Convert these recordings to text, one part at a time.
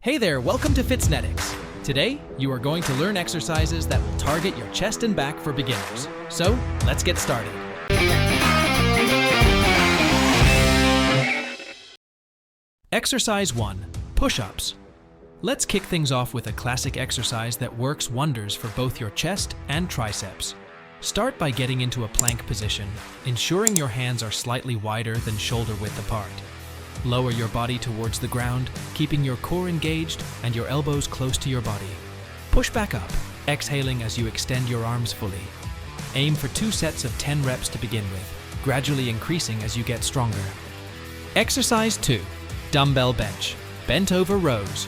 Hey there, welcome to Fitnetics. Today, you are going to learn exercises that will target your chest and back for beginners. So, let's get started. Exercise 1. Push-ups. Let's kick things off with a classic exercise that works wonders for both your chest and triceps. Start by getting into a plank position, ensuring your hands are slightly wider than shoulder width apart. Lower your body towards the ground, keeping your core engaged and your elbows close to your body. Push back up, exhaling as you extend your arms fully. Aim for 2 sets of 10 reps to begin with, gradually increasing as you get stronger. Exercise 2. Dumbbell bench. Bent over rows.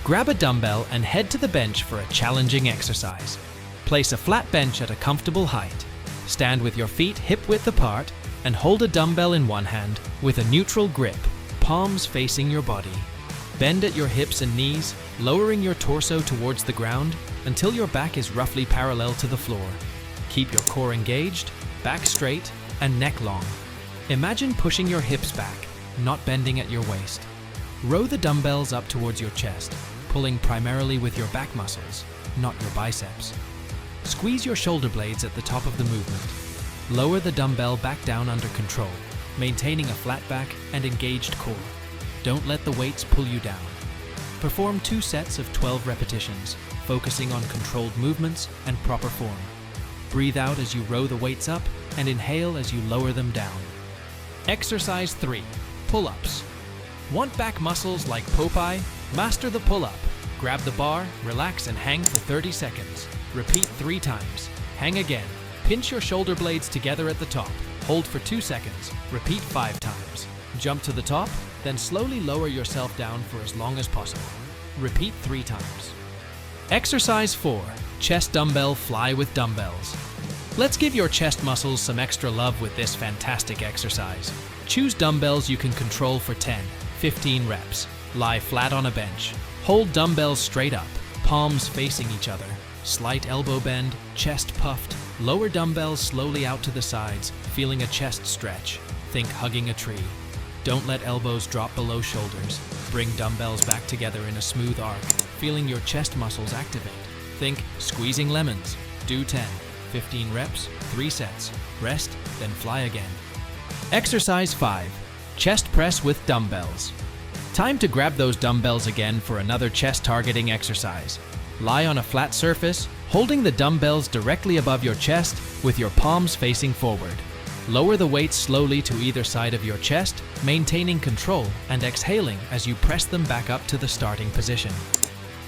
Grab a dumbbell and head to the bench for a challenging exercise. Place a flat bench at a comfortable height. Stand with your feet hip-width apart and hold a dumbbell in one hand with a neutral grip, palms facing your body. Bend at your hips and knees, lowering your torso towards the ground until your back is roughly parallel to the floor. Keep your core engaged, back straight, and neck long. Imagine pushing your hips back, not bending at your waist. Row the dumbbells up towards your chest, pulling primarily with your back muscles, not your biceps. Squeeze your shoulder blades at the top of the movement. Lower the dumbbell back down under control, maintaining a flat back and engaged core. Don't let the weights pull you down. Perform 2 sets of 12 repetitions, focusing on controlled movements and proper form. Breathe out as you row the weights up and inhale as you lower them down. Exercise 3. Pull-ups. Want back muscles like Popeye? Master the pull-up. Grab the bar, relax and hang for 30 seconds. Repeat 3 times. Hang again. Pinch your shoulder blades together at the top. Hold for 2 seconds. Repeat 5 times. Jump to the top, then slowly lower yourself down for as long as possible. Repeat 3 times. Exercise 4. Chest dumbbell fly with dumbbells. Let's give your chest muscles some extra love with this fantastic exercise. Choose dumbbells you can control for 10, 15 reps. Lie flat on a bench. Hold dumbbells straight up, palms facing each other. Slight elbow bend, chest puffed. Lower dumbbells slowly out to the sides, feeling a chest stretch. Think hugging a tree. Don't let elbows drop below shoulders. Bring dumbbells back together in a smooth arc, feeling your chest muscles activate. Think squeezing lemons. Do 10, 15 reps, 3 sets. Rest, then fly again. Exercise 5. Chest press with dumbbells. Time to grab those dumbbells again for another chest targeting exercise. Lie on a flat surface, holding the dumbbells directly above your chest with your palms facing forward. Lower the weights slowly to either side of your chest, maintaining control and exhaling as you press them back up to the starting position.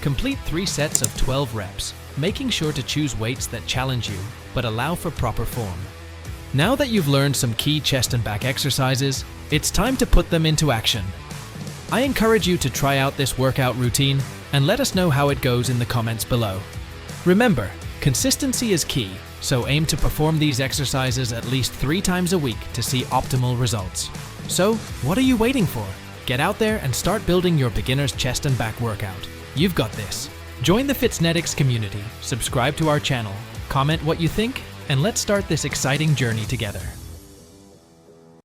Complete 3 sets of 12 reps, making sure to choose weights that challenge you but allow for proper form. Now that you've learned some key chest and back exercises, it's time to put them into action. I encourage you to try out this workout routine and let us know how it goes in the comments below. Remember, consistency is key, so aim to perform these exercises at least 3 times a week to see optimal results. So, what are you waiting for? Get out there and start building your beginner's chest and back workout. You've got this. Join the Fitnetics community, subscribe to our channel, comment what you think, and let's start this exciting journey together.